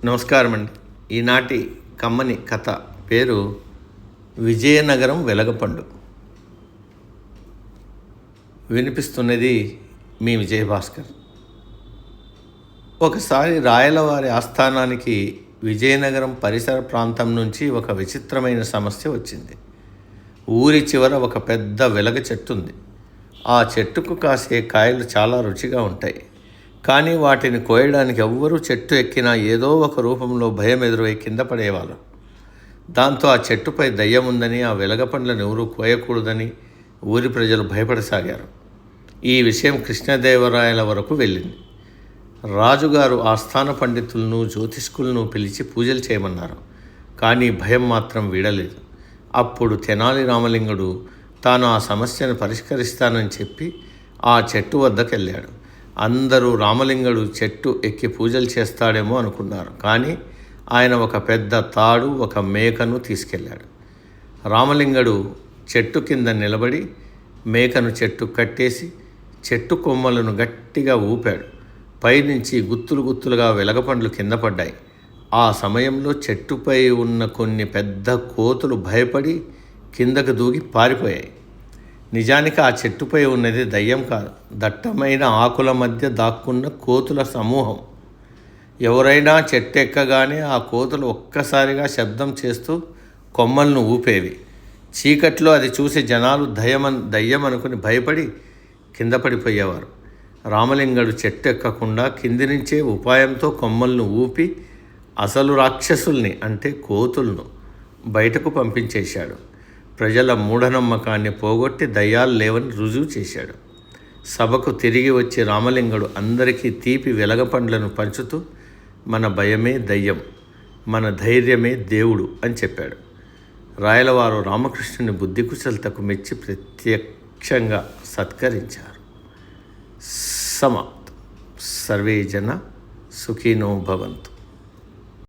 నమస్కారం అండి. ఈనాటి కమ్మని కథ పేరు విజయనగరం వెలగపండు. వినిపిస్తున్నది మీ విజయభాస్కర్. ఒకసారి రాయలవారి ఆస్థానానికి విజయనగరం పరిసర ప్రాంతం నుంచి ఒక విచిత్రమైన సమస్య వచ్చింది. ఊరి చివర ఒక పెద్ద వెలగ చెట్టు ఉంది. ఆ చెట్టుకు కాసే కాయలు చాలా రుచిగా ఉంటాయి. కానీ వాటిని కోయడానికి ఎవ్వరూ చెట్టు ఎక్కినా ఏదో ఒక రూపంలో భయం ఎదురై కింద పడేవాళ్ళు. దాంతో ఆ చెట్టుపై దయ్యం ఉందని, ఆ వెలగపండ్లను ఎవరూ కోయకూడదని ఊరి ప్రజలు భయపడసాగారు. ఈ విషయం కృష్ణదేవరాయల వరకు వెళ్ళింది. రాజుగారు ఆస్థాన పండితులను, జ్యోతిష్కులను పిలిచి పూజలు చేయమన్నారు. కానీ భయం మాత్రం వీడలేదు. అప్పుడు తెనాలి రామలింగుడు తాను ఆ సమస్యను పరిష్కరిస్తానని చెప్పి ఆ చెట్టు వద్దకు వెళ్ళాడు. అందరూ రామలింగుడు చెట్టు ఎక్కి పూజలు చేస్తాడేమో అనుకున్నారు. కానీ ఆయన ఒక పెద్ద తాడు, ఒక మేకను తీసుకెళ్ళాడు. రామలింగుడు చెట్టు కింద నిలబడి మేకను చెట్టు కట్టేసి చెట్టు కొమ్మలను గట్టిగా ఊపాడు. పైనుంచి గుత్తులు గుత్తులుగా వెలగపండ్లు కింద పడ్డాయి. ఆ సమయంలో చెట్టుపై ఉన్న కొన్ని పెద్ద కోతులు భయపడి కిందకు దూకి పారిపోయాయి. నిజానికి ఆ చెట్టుపై ఉన్నది దయ్యం కాదు, దట్టమైన ఆకుల మధ్య దాక్కున్న కోతుల సమూహం. ఎవరైనా చెట్టు ఎక్కగానే ఆ కోతులు ఒక్కసారిగా శబ్దం చేస్తూ కొమ్మలను ఊపేవి. చీకట్లో అది చూసి జనాలు దయ్యం అనుకుని భయపడి కింద పడిపోయేవారు. రామలింగుడు చెట్టు ఎక్కకుండా కింది నుంచే ఉపాయంతో కొమ్మలను ఊపి అసలు రాక్షసుల్ని అంటే కోతులను బయటకు పంపించేశాడు. ప్రజల మూఢనమ్మకాన్ని పోగొట్టి దయ్యాలు లేవని రుజువు చేశాడు. సభకు తిరిగి వచ్చి రామలింగుడు అందరికీ తీపి వెలగపండ్లను పంచుతూ మన భయమే దయ్యం, మన ధైర్యమే దేవుడు అని చెప్పాడు. రాయలవారు రామకృష్ణుని బుద్ధి కుశలతకు మెచ్చి ప్రత్యక్షంగా సత్కరించారు. సమాప్తం. సర్వే జన సుఖినో భవంతు.